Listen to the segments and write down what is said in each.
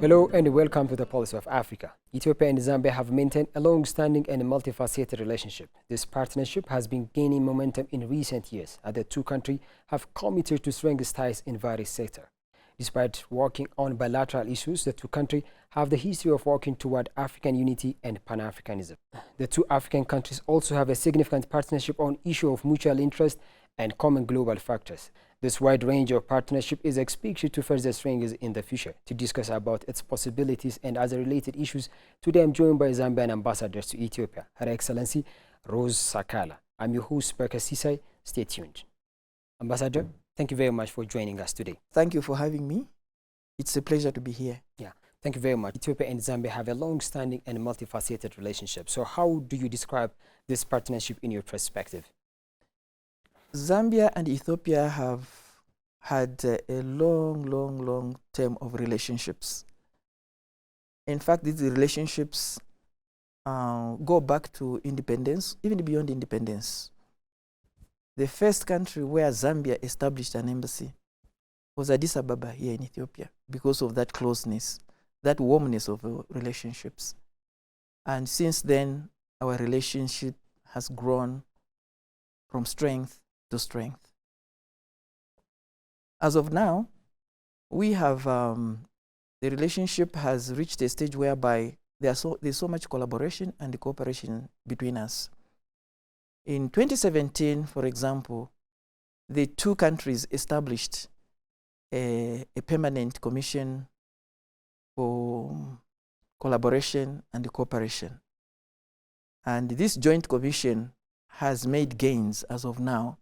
Hello and welcome to the Pulse of Africa. Ethiopia and Zambia have maintained a long-standing and multifaceted relationship. This partnership has been gaining momentum in recent years, as the two countries have committed to strengthen ties in various sectors. Despite working on bilateral issues, the two countries have the history of working toward African unity and Pan-Africanism. The two African countries also have a significant partnership on issues of mutual interest and common global factors. This wide range of partnership is expected to further strengthen in the future. To discuss about its possibilities and other related issues, today I'm joined by Zambian ambassadors to Ethiopia, Her Excellency Rose Sakala. I'm your host, Berka Sisai. Stay tuned. Ambassador, thank you very much for joining us today. Thank you for having me. It's a pleasure to be here. Yeah, thank you very much. Ethiopia and Zambia have a long-standing and multifaceted relationship. So how do you describe this partnership in your perspective? Zambia and Ethiopia have had a long term of relationships. In fact, these relationships go back to independence, even beyond independence. The first country where Zambia established an embassy was Addis Ababa here in Ethiopia because of that closeness, that warmness of relationships. And since then, our relationship has grown from strength to strength. As of now, we have the relationship has reached a stage whereby there's so much collaboration and cooperation between us. In 2017, for example, the two countries established a permanent commission for collaboration and cooperation. And this joint commission has made gains as of now.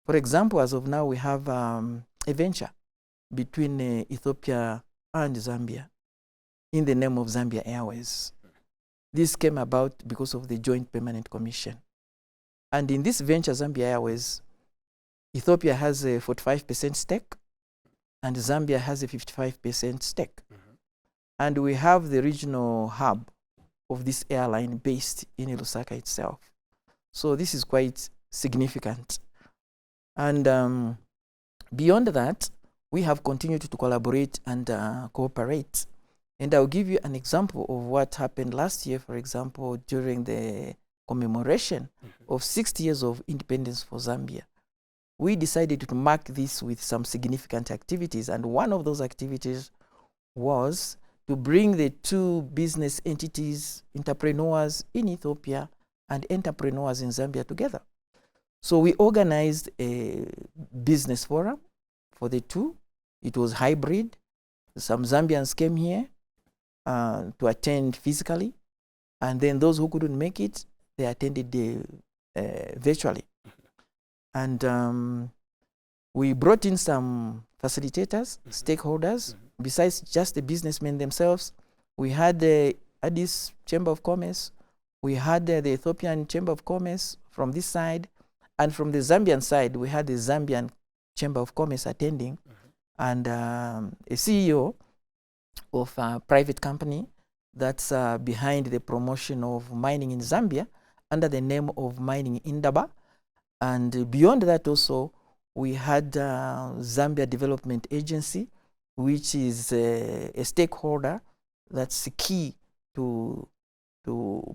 For example, as of now, we have a venture between Ethiopia and Zambia in the name of Zambia Airways. This came about because of the Joint Permanent Commission. And in this venture, Zambia Airways, Ethiopia has a 45% stake and Zambia has a 55% stake. And we have the regional hub of this airline based in Lusaka itself. So this is quite significant. And beyond that, we have continued to collaborate and cooperate. And I'll give you an example of what happened last year, for example, during the commemoration of 60 years of independence for Zambia. We decided to mark this with some significant activities. And one of those activities was to bring the two business entities, entrepreneurs in Ethiopia and entrepreneurs in Zambia together. So we organized a business forum for the two. It was hybrid. Some Zambians came here to attend physically, and then those who couldn't make it, they attended virtually. And we brought in some facilitators, stakeholders. Besides just the businessmen themselves, we had the Addis Chamber of Commerce, we had the Ethiopian Chamber of Commerce from this side, and from the Zambian side, we had the Zambian Chamber of Commerce attending, and a CEO of a private company that's behind the promotion of mining in Zambia under the name of Mining Indaba. And beyond that also, we had Zambia Development Agency, which is a stakeholder that's key to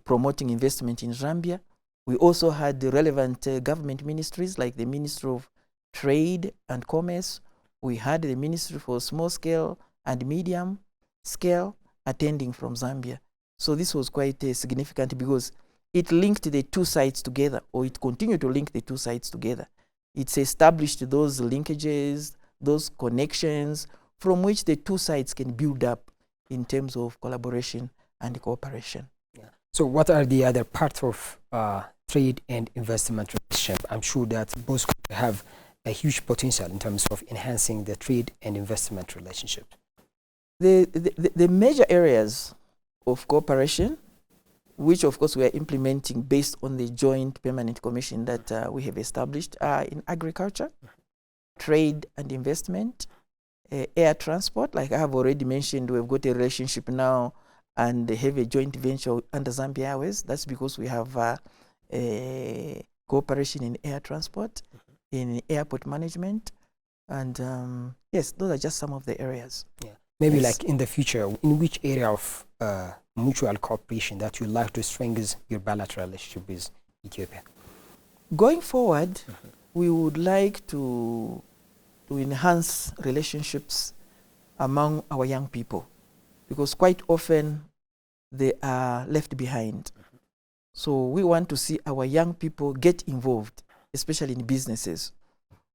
promoting investment in Zambia. We also had the relevant government ministries like the Ministry of Trade and Commerce. We had the Ministry for Small Scale and Medium Scale attending from Zambia. So this was quite significant because it linked the two sides together, or it continued to link the two sides together. It's established those linkages, those connections from which the two sides can build up in terms of collaboration and cooperation. Yeah. So what are the other parts of trade and investment relationship? I'm sure that both have a huge potential in terms of enhancing the trade and investment relationship. The major areas of cooperation, which of course we are implementing based on the Joint Permanent Commission that we have established, are in agriculture, trade and investment, air transport. Like I have already mentioned, we've got a relationship now and have a joint venture under Zambia Airways. That's because we have a cooperation in air transport, in airport management, and yes, those are just some of the areas. Yeah. Maybe Yes. like in the future, in which area of mutual cooperation that you'd like to strengthen your bilateral relationship with Ethiopia? Going forward, we would like to enhance relationships among our young people, because quite often they are left behind. So we want to see our young people get involved, especially in businesses.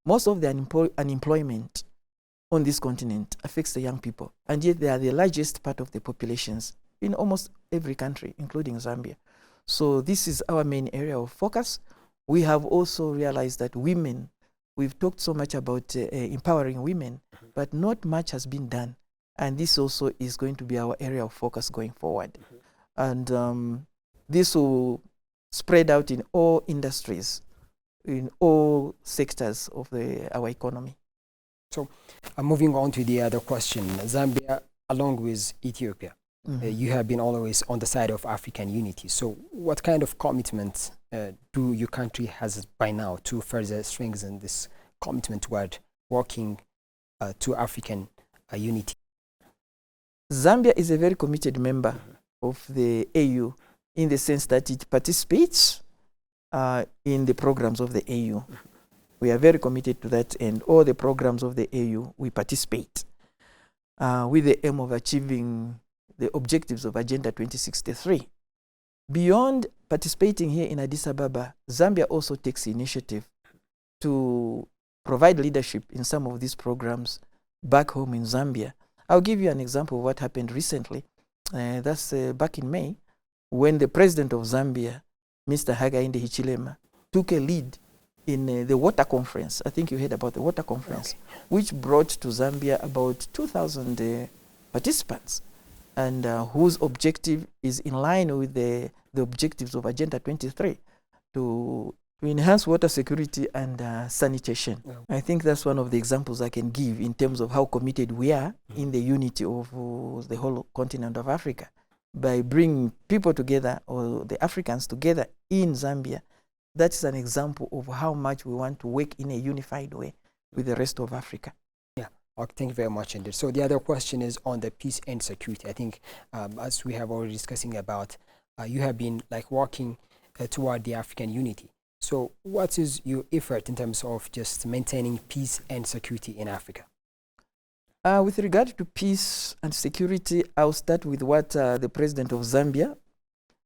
Most of the unemployment on this continent affects the young people, and yet they are the largest part of the populations in almost every country, including Zambia. So this is our main area of focus. We have also realized that women, we've talked so much about empowering women, but not much has been done. And this also is going to be our area of focus going forward. And this will spread out in all industries, in all sectors of our economy. So moving on to the other question, Zambia along with Ethiopia, you have been always on the side of African unity. So what kind of commitment do your country has by now to further strengthen this commitment toward working to African unity? Zambia is a very committed member of the AU in the sense that it participates in the programs of the AU. We are very committed to that, and all the programs of the AU, we participate with the aim of achieving the objectives of Agenda 2063. Beyond participating here in Addis Ababa, Zambia also takes initiative to provide leadership in some of these programs back home in Zambia. I'll give you an example of what happened recently. That's back in May, when the president of Zambia, Mr. Hakainde Hichilema, took a lead in the water conference. I think you heard about the water conference, which brought to Zambia about 2,000 participants, and whose objective is in line with the objectives of Agenda 23 to enhance water security and sanitation. I think that's one of the examples I can give in terms of how committed we are in the unity of the whole continent of Africa. By bringing people together, or the Africans together in Zambia, that is an example of how much we want to work in a unified way with the rest of Africa. Yeah, thank you very much indeed. So the other question is on the peace and security. I think as we have already discussing about, you have been like working toward the African unity. So what is your effort in terms of just maintaining peace and security in Africa? With regard to peace and security, I'll start with what the president of Zambia,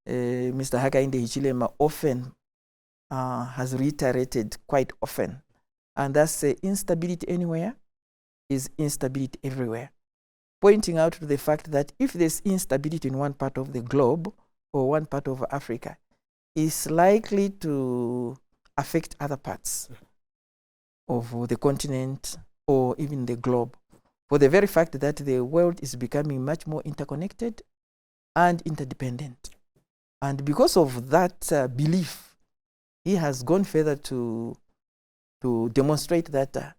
Mr. Hakainde Hichilema, often has reiterated quite often, and that's instability anywhere is instability everywhere, pointing out to the fact that if there's instability in one part of the globe or one part of Africa, it's likely to affect other parts of the continent or even the globe, for the very fact that the world is becoming much more interconnected and interdependent. And because of that belief, he has gone further to demonstrate that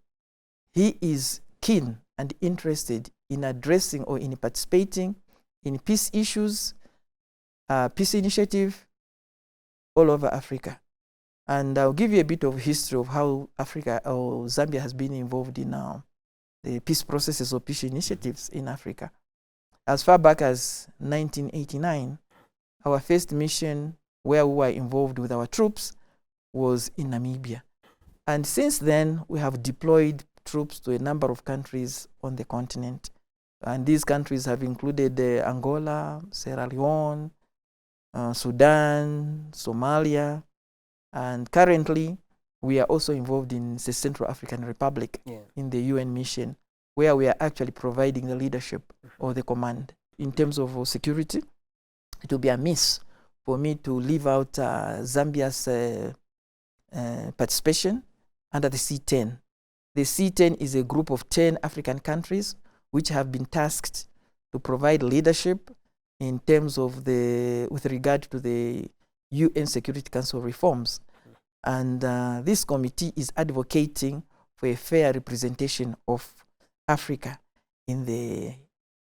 he is keen and interested in addressing or in participating in peace issues, peace initiative all over Africa. And I'll give you a bit of history of how Africa or Zambia has been involved in the peace processes or peace initiatives in Africa. As far back as 1989, our first mission where we were involved with our troops was in Namibia. And since then, we have deployed troops to a number of countries on the continent. And these countries have included Angola, Sierra Leone, Sudan, Somalia, and currently we are also involved in the Central African Republic in the UN mission, where we are actually providing the leadership or the command. In terms of security, it will be a miss for me to leave out Zambia's participation under the C10. The C10 is a group of 10 African countries which have been tasked to provide leadership in terms of with regard to the UN Security Council reforms. And this committee is advocating for a fair representation of Africa in the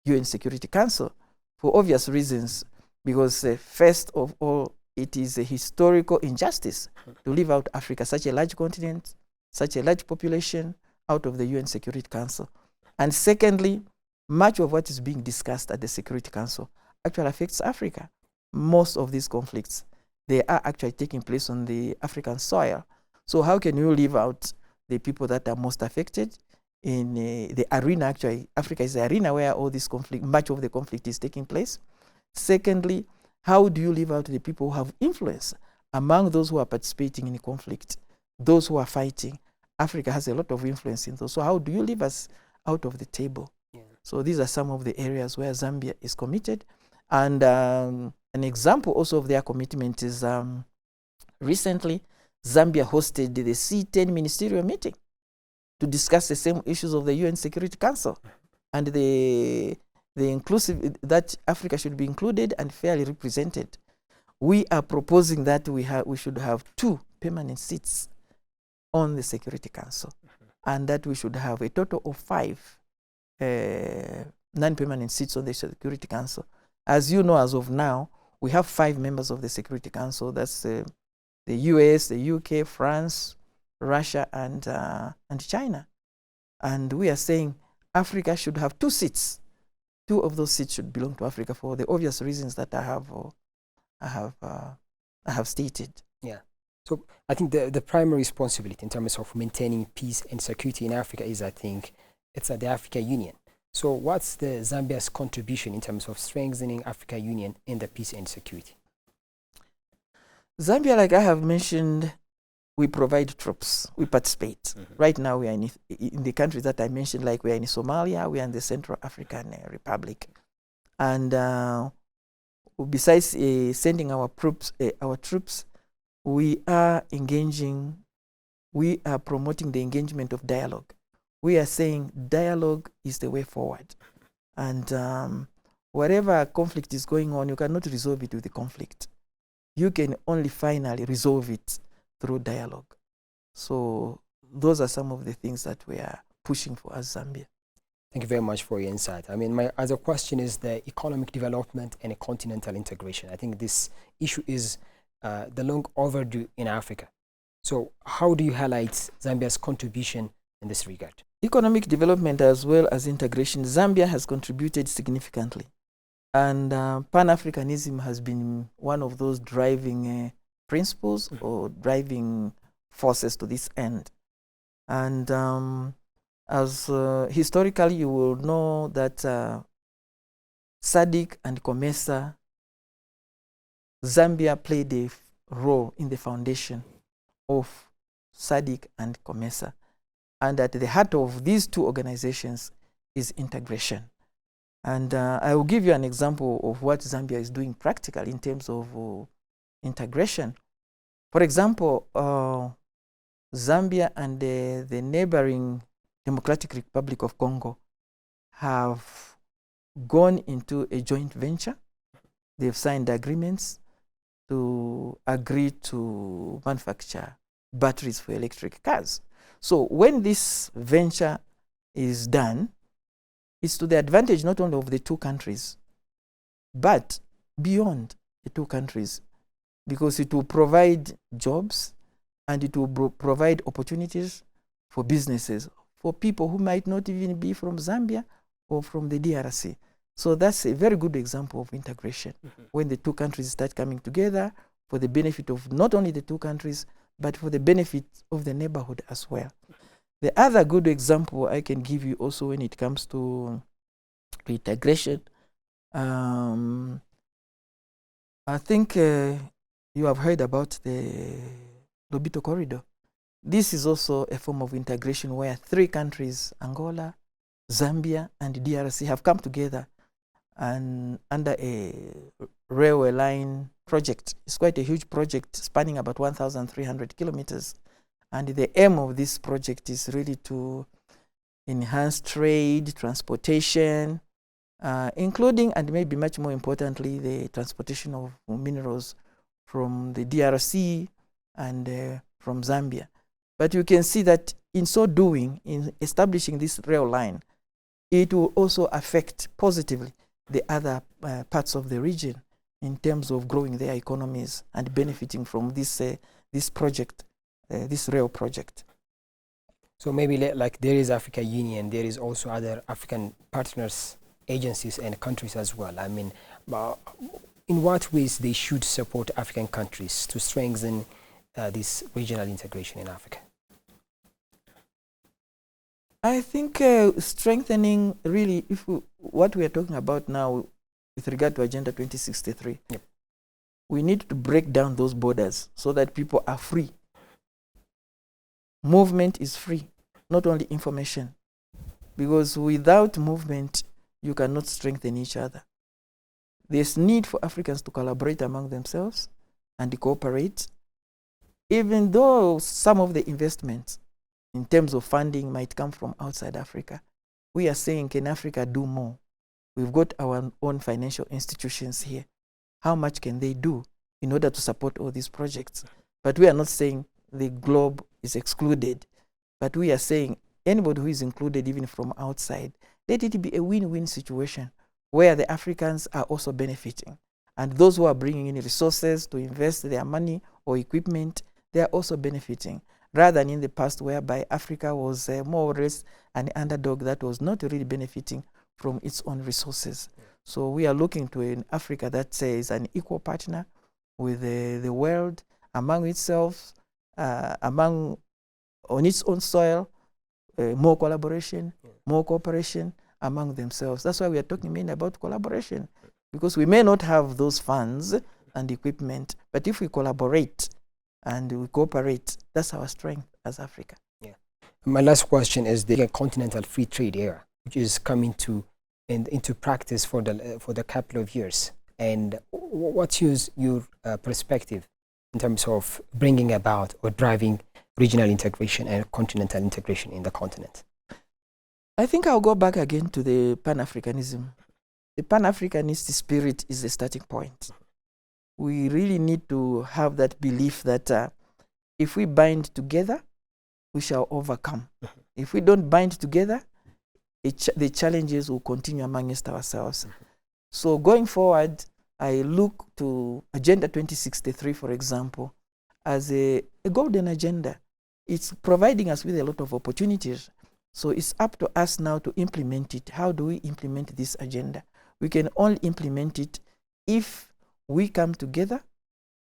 UN Security Council for obvious reasons, because first of all, it is a historical injustice to leave out Africa, such a large continent, such a large population, out of the UN Security Council. And secondly, much of what is being discussed at the Security Council actually affects Africa. Most of these conflicts, they are actually taking place on the African soil. So how can you leave out the people that are most affected in the arena? Actually, Africa is the arena where all this conflict, much of the conflict is taking place. Secondly, how do you leave out the people who have influence among those who are participating in the conflict, those who are fighting? Africa has a lot of influence in those. So how do you leave us out of the table? Yeah. So these are some of the areas where Zambia is committed. And an example also of their commitment is recently, Zambia hosted the C10 ministerial meeting to discuss the same issues of the UN Security Council and the inclusive, that Africa should be included and fairly represented. We are proposing that we should have 2 permanent seats on the Security Council, and that we should have a total of 5 non-permanent seats on the Security Council. As you know, as of now, we have 5 members of the Security Council. That's the US, the UK, France, Russia, and China. And we are saying Africa should have 2 seats. 2 of those seats should belong to Africa for the obvious reasons that I have stated. Yeah. So I think the primary responsibility in terms of maintaining peace and security in Africa is, I think, it's at the African Union. So what's the Zambia's contribution in terms of strengthening African Union in the peace and security? Zambia, like I have mentioned, we provide troops, we participate. Right now we are in the countries that I mentioned, like we are in Somalia, we are in the Central African Republic. And besides sending our troops, we are engaging, we are promoting the engagement of dialogue. We are saying dialogue is the way forward. And whatever conflict is going on, you cannot resolve it with the conflict. You can only finally resolve it through dialogue. So those are some of the things that we are pushing for as Zambia. Thank you very much for your insight. I mean, my other question is the economic development and continental integration. I think this issue is the long overdue in Africa. So how do you highlight Zambia's contribution in this regard? Economic development as well as integration, Zambia has contributed significantly. And Pan-Africanism has been one of those driving principles or driving forces to this end. And as historically, you will know that SADC and COMESA, Zambia played a role in the foundation of SADC and COMESA. And at the heart of these 2 organizations is integration. And I will give you an example of what Zambia is doing practically in terms of integration. For example, Zambia and the neighboring Democratic Republic of Congo have gone into a joint venture. They've signed agreements to agree to manufacture batteries for electric cars. So when this venture is done, it's to the advantage not only of the 2 countries, but beyond the 2 countries, because it will provide jobs and it will provide opportunities for businesses, for people who might not even be from Zambia or from the DRC. So that's a very good example of integration, when the 2 countries start coming together for the benefit of not only the 2 countries, but for the benefit of the neighborhood as well. The other good example I can give you also when it comes to integration, I think you have heard about the Lobito Corridor. This is also a form of integration where 3 countries, Angola, Zambia, and DRC, have come together and under a railway line project. It's quite a huge project spanning about 1,300 kilometers. And the aim of this project is really to enhance trade, transportation, including, and maybe much more importantly, the transportation of minerals from the DRC and from Zambia. But you can see that in so doing, in establishing this rail line, it will also affect positively the other parts of the region in terms of growing their economies and benefiting from this project, this rail project. So maybe like there is African Union, there is also other African partners agencies and countries as well. I mean, in what ways they should support African countries to strengthen this regional integration in Africa? I think strengthening really, what we are talking about now with regard to Agenda 2063, yep. We need to break down those borders so that people are free. Movement is free, not only information. Because without movement, you cannot strengthen each other. There's need for Africans to collaborate among themselves and cooperate, even though some of the investments in terms of funding might come from outside Africa. We are saying, can Africa do more? We've got our own financial institutions here. How much can they do in order to support all these projects? But we are not saying the globe is excluded, but we are saying anybody who is included, even from outside, let it be a win-win situation where the Africans are also benefiting. And those who are bringing in resources to invest their money or equipment, they are also benefiting. Rather than in the past whereby Africa was more or less an underdog that was not really benefiting from its own resources. So we are looking to an Africa that is an equal partner with the world, among itself, on its own soil, more collaboration, more cooperation among themselves. That's why we are talking mainly about collaboration, because we may not have those funds and equipment, but if we collaborate and we cooperate, that's our strength as Africa. Yeah. My last question is the continental free trade era, which is coming into practice for the couple of years. And what's your perspective in terms of bringing about or driving regional integration and continental integration in the continent? I think I'll go back again to the Pan-Africanism. The Pan-Africanist spirit is the starting point. We really need to have that belief that if we bind together, we shall overcome. If we don't bind together, the challenges will continue amongst ourselves. So going forward, I look to Agenda 2063, for example, as a golden agenda. It's providing us with a lot of opportunities. So it's up to us now to implement it. How do we implement this agenda? We can only implement it if we come together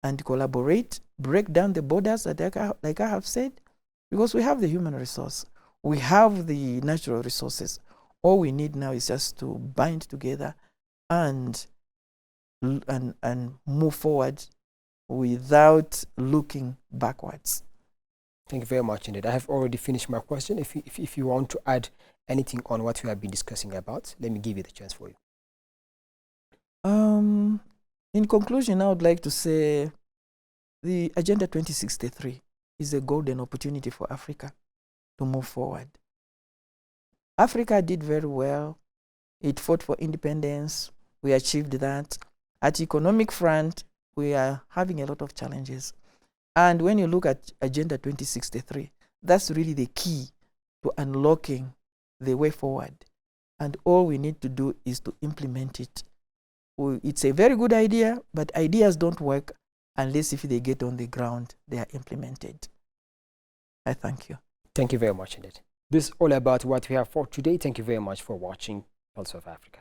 and collaborate, break down the borders, like I have said, because we have the human resource. We have the natural resources. All we need now is just to bind together and move forward without looking backwards. Thank you very much indeed. I have already finished my question. If you want to add anything on what we have been discussing about, let me give you the chance for you. In conclusion, I would like to say the Agenda 2063 is a golden opportunity for Africa to move forward. Africa did very well. It fought for independence. We achieved that. At the economic front, we are having a lot of challenges. And when you look at Agenda 2063, that's really the key to unlocking the way forward. And all we need to do is to implement it. It's a very good idea, but ideas don't work unless if they get on the ground, they are implemented. I thank you. Thank you very much indeed. This is all about what we have for today. Thank you very much for watching Pulse of Africa.